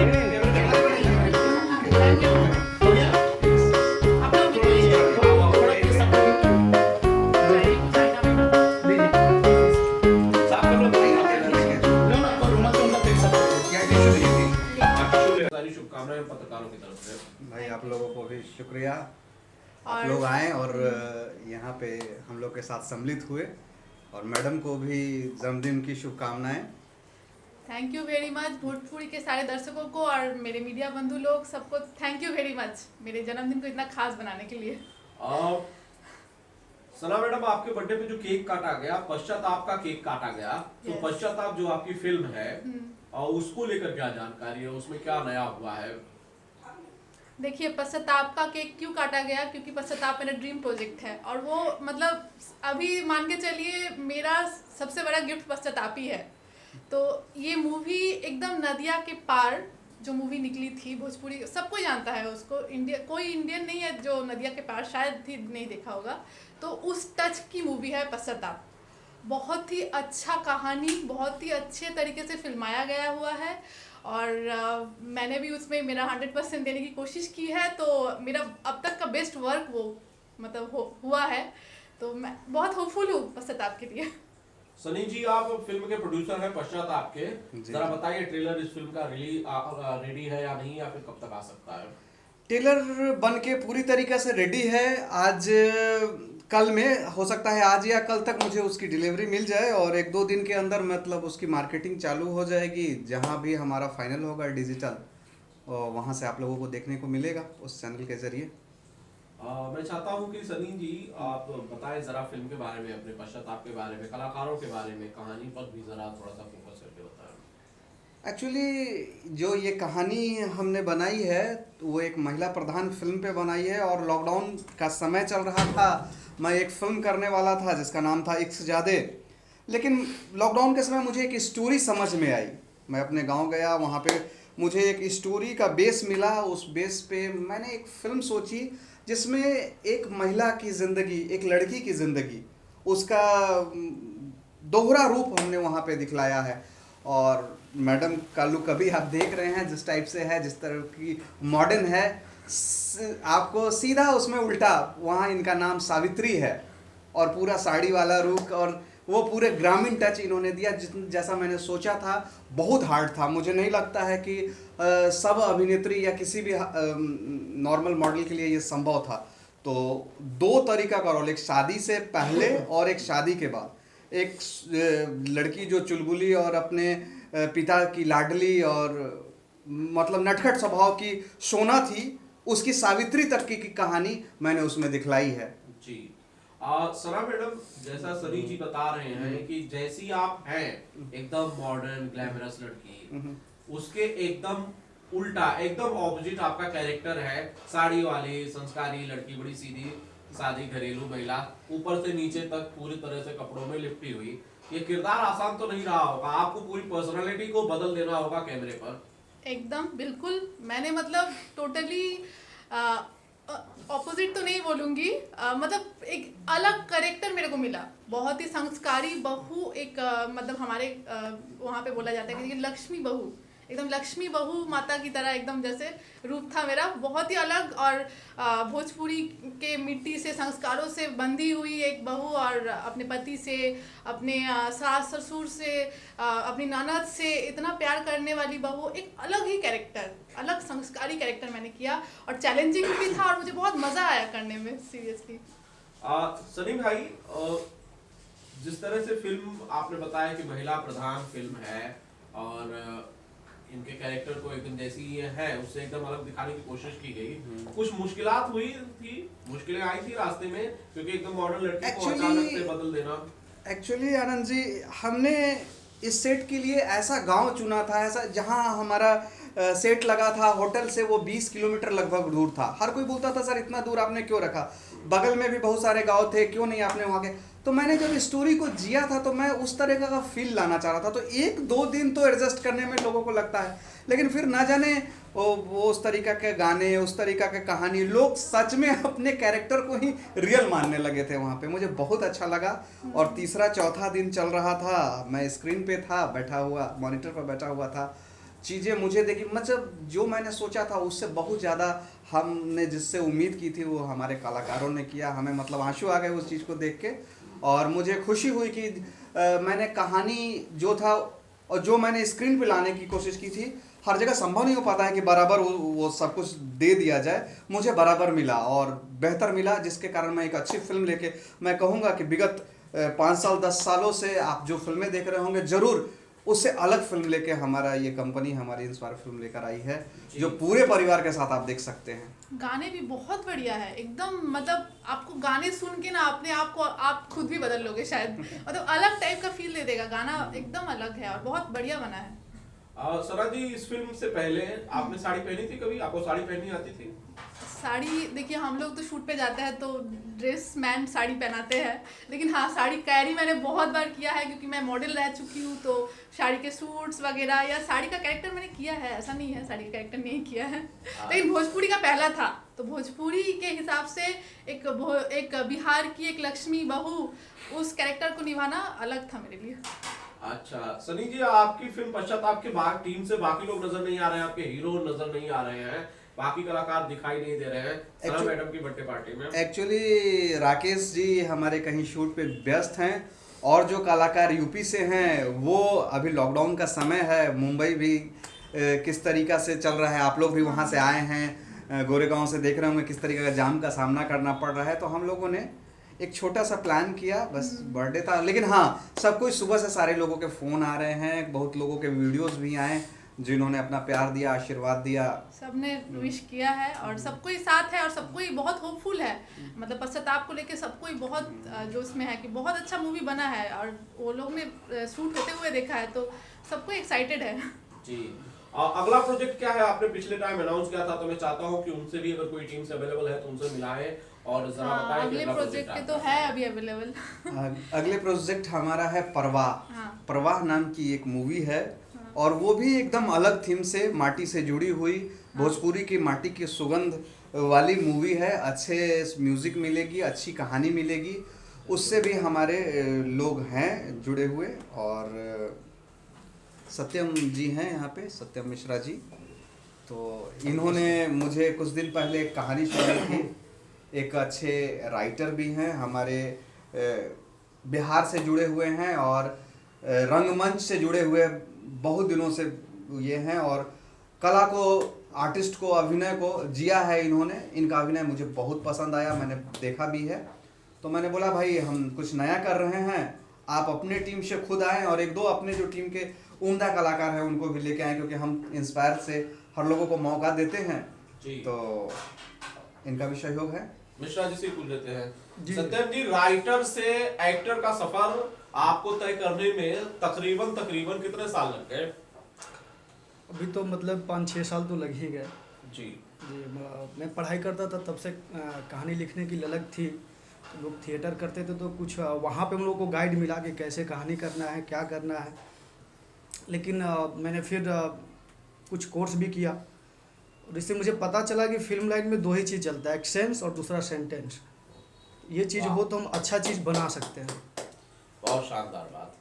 सारी शुभकामनाएं पत्रकारों की तरफ से। भाई आप लोगों को भी शुक्रिया, आप और लोग आए और यहाँ पे हम लोग के साथ सम्मिलित हुए, और मैडम को भी जन्मदिन की शुभकामनाएं। Thank you very much Bhojpuri के सारे दर्शकों को और मेरे मीडिया बंधु लोग सबको थैंक यू वेरी मच मेरे जन्मदिन को इतना खास बनाने के लिए। सना मैडम, आपके बर्थडे पे जो केक काटा गया, पश्चाताप का केक काटा गया, तो Yes. पश्चाताप जो आपकी फिल्म है और उसको लेकर क्या जानकारी है, उसमें क्या नया हुआ है? देखिए, पश्चाताप का केक क्यों काटा गया, क्योंकि पश्चाताप मेरा ड्रीम प्रोजेक्ट है और वो मतलब अभी मान के चलिए मेरा सबसे बड़ा गिफ्ट पश्चाताप ही है। तो ये मूवी एकदम नदिया के पार जो मूवी निकली थी, भोजपुरी सबको जानता है उसको, कोई इंडियन नहीं है जो नदिया के पार शायद ही नहीं देखा होगा। तो उस टच की मूवी है पश्चाताप। बहुत ही अच्छा कहानी, बहुत ही अच्छे तरीके से फिल्माया गया हुआ है और मैंने भी उसमें मेरा 100% देने की कोशिश की है। तो मेरा अब तक का बेस्ट वर्क वो मतलब हुआ है, तो मैं बहुत होपफुल हूँ पश्चाताप के लिए। सनी जी, आप फिल्म के प्रोड्यूसर हैं पश्चाताप के, जरा बताइए ट्रेलर इस फिल्म का रेडी है या नहीं, या फिर कब तक आ सकता है? ट्रेलर बन के पूरी तरीके से रेडी है। आज कल में हो सकता है, आज या कल तक मुझे उसकी डिलीवरी मिल जाए और 1-2 दिन के अंदर मतलब उसकी मार्केटिंग चालू हो जाएगी। जहां भी हमारा फाइनल होगा डिजिटल, और वहां से आप लोगों को देखने को मिलेगा उस चैनल के जरिए। मैं चाहता हूं कि सनी जी आप बताएं जरा फिल्म के बारे में, अपने पश्चाताप के बारे में, कलाकारों के बारे में, कहानी पर भी जरा थोड़ा सा फोकस करके बताएं। एक्चुअली जो ये कहानी हमने बनाई है वो एक महिला प्रधान फिल्म पे बनाई है, और लॉकडाउन का समय चल रहा था। मैं एक फिल्म करने वाला था जिसका नाम था इश्क ज़ादे, लेकिन लॉकडाउन के समय मुझे एक स्टोरी समझ में आई। मैं अपने गांव गया, वहाँ पे मुझे एक स्टोरी का बेस मिला। उस बेस पे मैंने एक फिल्म सोची जिसमें एक महिला की ज़िंदगी, एक लड़की की ज़िंदगी, उसका दोहरा रूप हमने वहाँ पे दिखलाया है। और मैडम का लुक अभी आप देख रहे हैं जिस टाइप से है, जिस तरह की मॉडर्न है, आपको सीधा उसमें उल्टा वहाँ इनका नाम सावित्री है, और पूरा साड़ी वाला रुख और वो पूरे ग्रामीण टच इन्होंने दिया। जैसा मैंने सोचा था बहुत हार्ड था। मुझे नहीं लगता है कि सब अभिनेत्री या किसी भी नॉर्मल मॉडल के लिए ये संभव था। तो 2 तरीका का रोल, एक शादी से पहले और एक शादी के बाद। एक लड़की जो चुलबुली और अपने पिता की लाडली और मतलब नटखट स्वभाव की सोना थी, उसकी सावित्री तक की कहानी मैंने उसमें दिखलाई है जी। सना मैडम, जैसा सनी जी बता रहे हैं कि जैसी आप हैं एकदम मॉडर्न ग्लैमरस लड़की, उसके एकदम उल्टा, एकदम ऑपोजिट आपका कैरेक्टर है। साड़ी वाली संस्कारी लड़की, बड़ी सीधी सादी घरेलू महिला, ऊपर से नीचे तक पूरी तरह से कपड़ों में लिपटी हुई। ये किरदार आसान तो नहीं रहा होगा, आपको पूरी पर्सनालिटी को बदल देना होगा कैमरे पर। एकदम बिल्कुल, मैंने मतलब टोटली ऑपोजिट तो नहीं बोलूँगी, मतलब एक अलग करेक्टर मेरे को मिला। बहुत ही संस्कारी बहू, एक मतलब हमारे वहाँ पे बोला जाता है कि लक्ष्मी बहू, एकदम लक्ष्मी बहू माता की तरह एकदम जैसे रूप था मेरा, बहुत ही अलग। और भोजपुरी के मिट्टी से, संस्कारों से बंधी हुई एक बहू, और अपने पति से, अपने सास ससुर से, अपनी ननद से इतना प्यार करने वाली बहू, एक अलग ही कैरेक्टर, अलग संस्कारी कैरेक्टर मैंने किया और चैलेंजिंग भी था और मुझे बहुत मज़ा आया करने में, सीरियसली। सनी भाई, जिस तरह से फिल्म आपने बताया कि महिला प्रधान फिल्म है और इनके कैरेक्टर को एकदम जैसी ये है उससे एकदम अलग दिखाने की कोशिश की गई, कुछ मुश्किलात हुई थी, मुश्किलें आई थी रास्ते में, क्योंकि एकदम मॉडर्न लड़की को अचानक से बदल देना। एक्चुअली आनंद जी, हमने इस सेट के लिए ऐसा गांव चुना था, ऐसा जहां हमारा सेट लगा था, होटल से वो 20 किलोमीटर लगभग दूर था। हर कोई बोलता था सर इतना दूर आपने क्यों रखा, बगल में भी बहुत सारे गांव थे, क्यों नहीं आपने वहाँ के। तो मैंने जब स्टोरी को जिया था तो मैं उस तरह का फील लाना चाह रहा था। तो 1-2 दिन तो एडजस्ट करने में लोगों को लगता है, लेकिन फिर ना जाने वो उस तरीका के गाने, उस तरीका के कहानी, लोग सच में अपने कैरेक्टर को ही रियल मानने लगे थे वहाँ पे। मुझे बहुत अच्छा लगा। और तीसरा चौथा दिन चल रहा था, मैं स्क्रीन पे था बैठा हुआ, मॉनिटर पर बैठा हुआ था, चीज़ें मुझे देखी, मतलब जो मैंने सोचा था उससे बहुत ज़्यादा हमने जिससे उम्मीद की थी वो हमारे कलाकारों ने किया। हमें मतलब आंसू आ गए उस चीज़ को देख के, और मुझे खुशी हुई कि मैंने कहानी जो था और जो मैंने स्क्रीन पे लाने की कोशिश की थी, हर जगह संभव नहीं हो पाता है कि बराबर वो सब कुछ दे दिया जाए। मुझे बराबर मिला और बेहतर मिला, जिसके कारण मैं एक अच्छी फिल्म लेके, मैं कहूँगा कि विगत 5 साल 10 सालों से आप जो फिल्में देख रहे होंगे, ज़रूर उससे अलग फिल्म लेके हमारा ये कंपनी हमारी इंस्पायर फिल्म लेकर आई है, जो पूरे परिवार के साथ आप देख सकते हैं। गाने भी बहुत बढ़िया है एकदम, मतलब आपको गाने सुन के ना अपने आप को आप खुद भी बदल लोगे शायद, मतलब अलग टाइप का फील दे देगा गाना, एकदम अलग है और बहुत बढ़िया बना है। सना जी, इस फिल्म से पहले आपने साड़ी पहनी थी कभी? आपको साड़ी पहननी आती थी? साड़ी देखिए, हम लोग तो शूट पे जाते हैं तो ड्रेस मैन साड़ी पहनाते हैं, लेकिन हाँ साड़ी कैरी मैंने बहुत बार किया है क्योंकि मैं मॉडल रह चुकी हूँ, तो साड़ी के सूट्स वगैरह या साड़ी का कैरेक्टर मैंने किया है, ऐसा नहीं है साड़ी का कैरेक्टर नहीं किया है। लेकिन भोजपुरी का पहला था, तो भोजपुरी के हिसाब से एक बिहार की एक लक्ष्मी बहू, उस कैरेक्टर को निभाना अलग था मेरे लिए। अच्छा सनी जी, आपकी फिल्म पश्चाताप के टीम से बाकी लोग नजर नहीं आ रहे हैं, आपके हीरो नजर नहीं आ रहे हैं, बाकी कलाकार दिखाई नहीं दे रहे हैं सना मैडम की बर्थडे पार्टी में। एक्चुअली राकेश जी हमारे कहीं शूट पे व्यस्त हैं, और जो कलाकार यूपी से हैं वो अभी लॉकडाउन का समय है, मुंबई भी किस तरीका से चल रहा है, आप लोग भी वहाँ से आए हैं, गोरेगांव से देख रहे होंगे किस तरीके का जाम का सामना करना पड़ रहा है। तो हम लोगों ने एक छोटा सा प्लान किया, बस बर्थडे था, लेकिन हाँ सब कुछ सुबह से सारे लोगों के फ़ोन आ रहे हैं, बहुत लोगों के वीडियोस भी आए जिन्होंने अपना प्यार दिया, आशीर्वाद दिया, सबने विश किया है और सब कोई साथ है और सब कोई बहुत होपफुल है, मतलब पश्चाताप को लेके सब कोई बहुत जोश में है कि बहुत अच्छा मूवी बना है, और वो लोग ने शूट होते हुए देखा है तो सबको एक्साइटेड है जी। अगला प्रोजेक्ट क्या है? आपने पिछले टाइम अनाउंस किया था, तो मैं चाहता हूँ कि उनसे भी अगर कोई टीम से अवेलेबल है तो उनसे मिलाएं और जरा बताएं। अगले प्रोजेक्ट के तो है अभी अवेलेबल। अगले प्रोजेक्ट हमारा है परवाह। परवाह नाम की एक मूवी है, और वो भी एकदम अलग थीम से, माटी से जुड़ी हुई, भोजपुरी की माटी की सुगंध वाली मूवी है। अच्छे म्यूजिक मिलेगी, अच्छी कहानी मिलेगी, उससे भी हमारे लोग हैं जुड़े हुए, और सत्यम जी हैं यहाँ पे, सत्यम मिश्रा जी, तो इन्होंने मुझे कुछ दिन पहले एक कहानी सुनाई थी। एक अच्छे राइटर भी हैं, हमारे बिहार से जुड़े हुए हैं और रंगमंच से जुड़े हुए बहुत दिनों से ये हैं, और कला को, आर्टिस्ट को, अभिनय को जिया है इन्होंने। इनका अभिनय मुझे बहुत पसंद आया, मैंने देखा भी है, तो मैंने बोला भाई हम कुछ नया कर रहे हैं, आप अपने टीम से खुद आएँ और एक दो अपने जो टीम के उम्दा कलाकार हैं उनको भी लेके आएँ, क्योंकि हम इंस्पायर से हर लोगों को मौका देते हैं जी। तो इनका भी सहयोग है। मिश्रा जी से पूछ लेते हैं। सत्यम जी, राइटर से एक्टर का सफर आपको तय करने में तकरीबन कितने साल लग गए? अभी तो मतलब 5-6 साल तो लग ही गए जी। मैं पढ़ाई करता था तब से कहानी लिखने की ललक थी, तो लोग थिएटर करते थे तो कुछ वहाँ पे हम लोग को गाइड मिला कि कैसे कहानी करना है, क्या करना है। लेकिन मैंने फिर कुछ कोर्स भी किया, और इससे मुझे पता चला कि फिल्म लाइन में दो ही चीज़ चलता है, एक सेंस और दूसरा सेंटेंस। ये चीज़ हो तो हम अच्छा चीज़ बना सकते हैं। बहुत शानदार बात।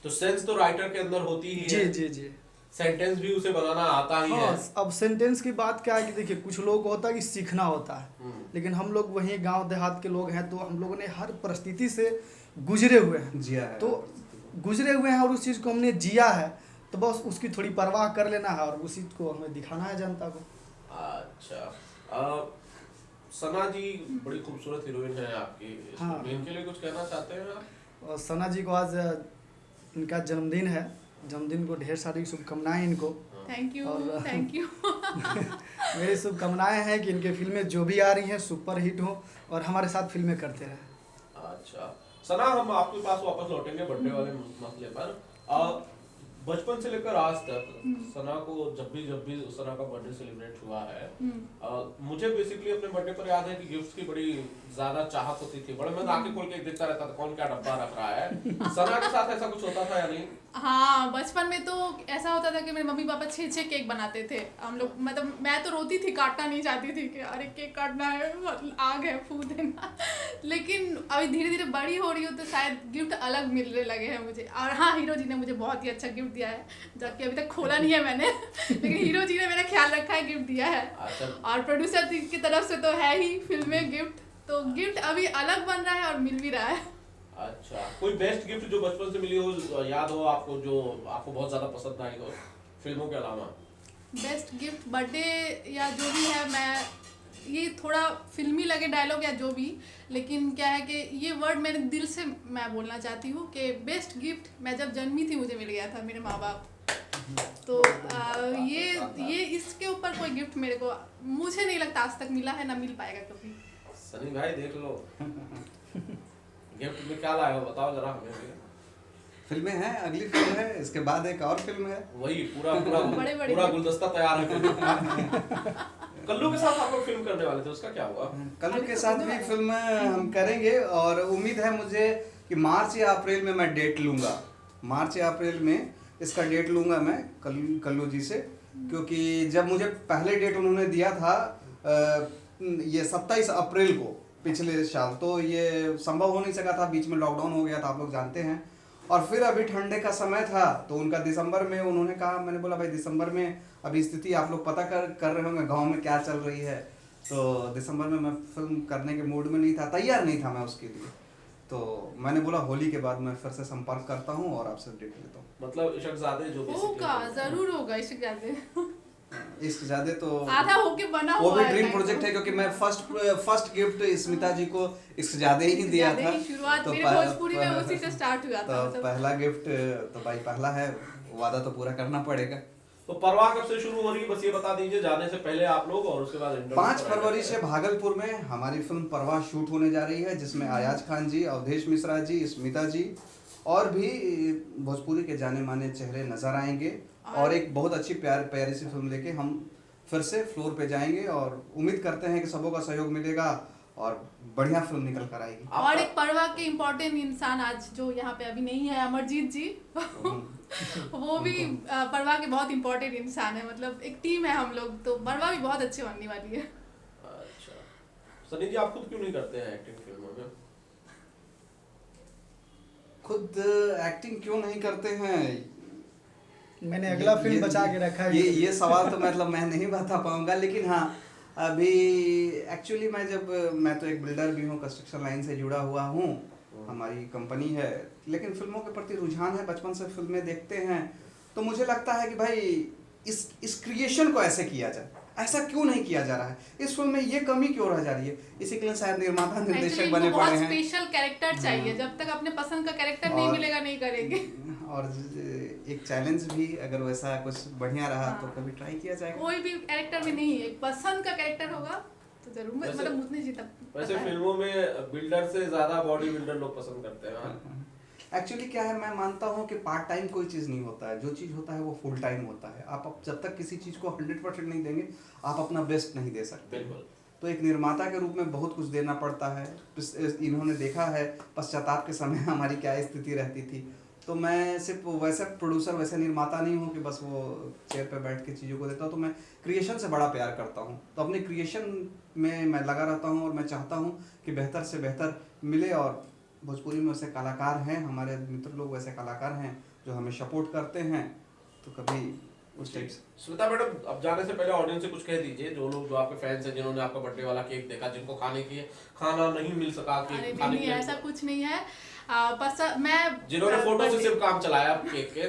तो सेंस तो राइटर के अंदर होती ही है। जी जी। सेंटेंस भी उसे बनाना आता ही है। अब सेंटेंस की बात क्या है कि देखिए, कुछ लोग को होता है कि सीखना होता है, लेकिन हम लोग वहीं गांव देहात के लोग हैं, तो हम लोगों ने हर परिस्थिति से गुजरे हुए हैं, जिया है, तो गुजरे हुए हैं और उस चीज़ को हमने जिया है, तो बस उसकी थोड़ी परवाह कर लेना है और उसी को हमें दिखाना है जनता को। अच्छा, सना जी बड़ी खूबसूरत हीरोइन है आपकी, हाँ। इनके लिए कुछ कहना चाहते हैं आप? और सना जी को आज इनका जन्मदिन है, जन्मदिन को ढेर सारी शुभकामनाएं इनको। Thank you. मेरी शुभकामनाएं हैं कि इनके फिल्में जो भी आ रही हैं सुपर हिट हो और हमारे साथ फिल्में करते रहें। अच्छा सना, हम आपके पास वापस लौटेंगे बर्थडे वाले मसले पर। बचपन से लेकर आज तक सना को जब भी सना का बर्थडे सेलिब्रेट हुआ है, मुझे बेसिकली अपने बर्थडे पर याद है कि गिफ्ट्स की बड़ी ज्यादा चाहत होती थी, बड़े मैं आंखें खोल के देखता रहता था कौन क्या डब्बा रख रहा है। सना के साथ ऐसा कुछ होता था या नहीं? हाँ, बचपन में तो ऐसा होता था कि मेरे मम्मी पापा 6-6 केक बनाते थे। हम लोग मतलब मैं तो रोती थी, काटना नहीं चाहती थी कि अरे केक काटना है, आग है, फूक देना। लेकिन अभी धीरे धीरे बड़ी हो रही हूँ तो शायद गिफ्ट अलग मिलने लगे हैं मुझे। और हाँ, हीरो जी ने मुझे बहुत ही अच्छा गिफ्ट दिया है, जबकि अभी तक खोला नहीं है मैंने। लेकिन हीरो जी ने मेरा ख्याल रखा है, गिफ्ट दिया है। अच्छा, और प्रोड्यूसर की तरफ से तो है ही फिल्म में गिफ्ट, तो गिफ्ट अभी अलग बन रहा है और मिल भी रहा है। अच्छा, कोई बेस्ट गिफ्ट जो बचपन से मिली हो, याद हो आपको, जो आपको बहुत ज्यादा पसंद आई हो फिल्मों के अलावा? बेस्ट गिफ्ट बर्थडे या जो भी है, मैं ये थोड़ा फिल्मी लगे डायलॉग या जो भी, लेकिन क्या है कि ये वर्ड मैंने दिल से मैं बोलना चाहती हूँ कि बेस्ट गिफ्ट मैं जब जन्मी थी मुझे मिल गया था मेरे माँ बाप। तो ये इसके ऊपर कोई गिफ्ट मेरे को मुझे नहीं लगता आज तक मिला है, ना मिल पाएगा कभी। सनी भाई देख लो, गिफ्ट में क्या लाए हो बताओ जरा हमें भी। फिल्में हैं, अगली फिल्म है, इसके बाद एक और फिल्म है। वही पूरा पूरा बड़े-बड़े पूरा गुलदस्ता तैयार है कल्लू के साथ आप लोग फिल्म करने वाले थे, उसका क्या हुआ? कल्लू के साथ भी फिल्म हम करेंगे और उम्मीद है मुझे कि मार्च या अप्रैल में मैं डेट लूँगा। मार्च या अप्रैल में इसका डेट लूँगा मैं कल्लू जी से, क्योंकि जब मुझे पहले डेट उन्होंने दिया था ये 27 अप्रैल को पिछले साल, तो ये संभव हो नहीं सका था, बीच में लॉकडाउन हो गया था, आप लोग जानते हैं। और फिर अभी ठंडे का समय था तो उनका दिसंबर में उन्होंने कहा, मैंने बोला भाई दिसंबर में अभी स्थिति आप लोग पता कर रहे होंगे गांव में क्या चल रही है, तो दिसंबर में मैं फिल्म करने के मूड में नहीं था, तैयार नहीं था मैं उसके लिए। तो मैंने बोला होली के बाद मैं फिर से संपर्क करता हूँ और आपसे डेट लेता हूँ। मतलब इश्कजादे जो होगा, जरूर होगा इश्कजादे। इश्कजादे तो आधा होके बना वो हुआ भी है ड्रीम प्रोजेक्ट है, क्योंकि मैं फर्स्ट गिफ्ट स्मिता जी को इश्कजादे ही दिया था। शुरुआत तो मेरे भोजपुरी में उसी से स्टार्ट हुआ था। तो पहला गिफ्ट तो भाई पहला है, वादा तो पूरा करना पड़ेगा। तो परवाह कब से शुरू हो रही है, बस ये बता दीजिए जाने से पहले आप लोग, और उसके बाद 5 फरवरी से भागलपुर में हमारी फिल्म परवाह शूट होने जा रही है, जिसमें अयाज खान जी, अवधेश मिश्रा जी, स्मिता जी और भी भोजपुरी के जाने माने चेहरे नजर आएंगे। और एक बहुत अच्छी प्यारी सी फिल्म लेके हम फिर से फ्लोर पे जाएंगे और उम्मीद करते हैं कि सबों का सहयोग मिलेगा और बढ़िया फिल्म निकल कर आएगी। और एक परवाह के इम्पोर्टेंट इंसान आज जो यहाँ पे अभी नहीं है, अमरजीत जी। वो भी परवाह के बहुत इम्पोर्टेंट इंसान है, मतलब एक टीम है हम लोग, तो परवाह भी बहुत अच्छी बनने वाली है। अच्छा, सनी जी आप खुद क्यों नहीं करते हैं एक्टिंग फिल्मों में? खुद एक्टिंग क्यों नहीं करते हैं, मैंने अगला फिल्म बचा के रखा है। ये सवाल तो मतलब मैं नहीं बता पाऊंगा, लेकिन हाँ अभी एक्चुअली मैं तो एक बिल्डर भी हूँ, कंस्ट्रक्शन लाइन से जुड़ा हुआ हूँ, हमारी कंपनी है, लेकिन फिल्मों के प्रति रुझान है, बचपन से फिल्में देखते हैं, तो मुझे लगता है कि भाई इस क्रिएशन को ऐसे किया जाए, ऐसा क्यों नहीं किया जा रहा है, इस फिल्म में ये कमी क्यों रह जा रही है, इसी के लिए शायद निर्माता निर्देशक बने पड़े हैं। स्पेशल कैरेक्टर चाहिए, जब तक अपने पसंद का कैरेक्टर नहीं मिलेगा नहीं करेंगे। और एक चैलेंज भी, अगर वैसा कुछ बढ़िया रहा तो कभी ट्राई किया जाएगा। कोई भी कैरेक्टर में नहीं, एक पसंद का कैरेक्टर होगा तो जरूर, मतलब उतने जीता। वैसे फिल्मों में बिल्डर से ज्यादा बॉडी बिल्डर लोग पसंद करते हैं। एक्चुअली क्या है, मैं मानता हूँ कि पार्ट टाइम कोई चीज़ नहीं होता है, जो चीज़ होता है वो फुल टाइम होता है। आप जब तक किसी चीज़ को 100% नहीं देंगे आप अपना बेस्ट नहीं दे सकते। बिल्कुल। तो एक निर्माता के रूप में बहुत कुछ देना पड़ता है। इन्होंने देखा है पश्चाताप के समय हमारी क्या स्थिति रहती थी, तो मैं सिर्फ वैसे प्रोड्यूसर वैसे निर्माता नहीं हूँ कि बस वो चेयर पे बैठ के चीज़ों को देता हूँ, तो मैं क्रिएशन से बड़ा प्यार करता हूँ, तो अपने क्रिएशन में मैं लगा रहता हूँ और मैं चाहता हूँ कि बेहतर से बेहतर मिले। और भोजपुरी में वैसे कलाकार हैं, हमारे मित्र लोग वैसे कलाकार हैं जो हमें सपोर्ट करते हैं, तो कभी उस टाइप से। स्मिता मैडम, अब जाने से पहले ऑडियंस से कुछ कह दीजिए, जो लोग जो आपके फैंस हैं, जिन्होंने आपका बर्थडे वाला केक देखा, जिनको खाना नहीं मिल सका, केक खाने के ऐसा कुछ नहीं है। मैं जिन्होंने फोटो से सिर्फ काम चलाया केक के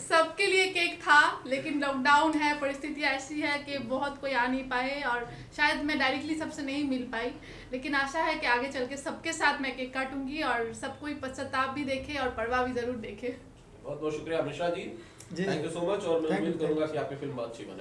सबके लिए केक था, लेकिन लॉकडाउन है, परिस्थिति ऐसी है कि बहुत कोई आ नहीं पाए और शायद मैं डायरेक्टली सबसे नहीं मिल पाई, लेकिन आशा है कि आगे चल के सबके साथ मैं केक काटूंगी और सब कोई पश्चाताप भी देखे और परवाह भी जरूर देखे। बहुत बहुत शुक्रिया Mishra ji, thank you so much. और मैं उम्मीद करूंगा कि आपकी फिल्म बहुत अच्छी बने।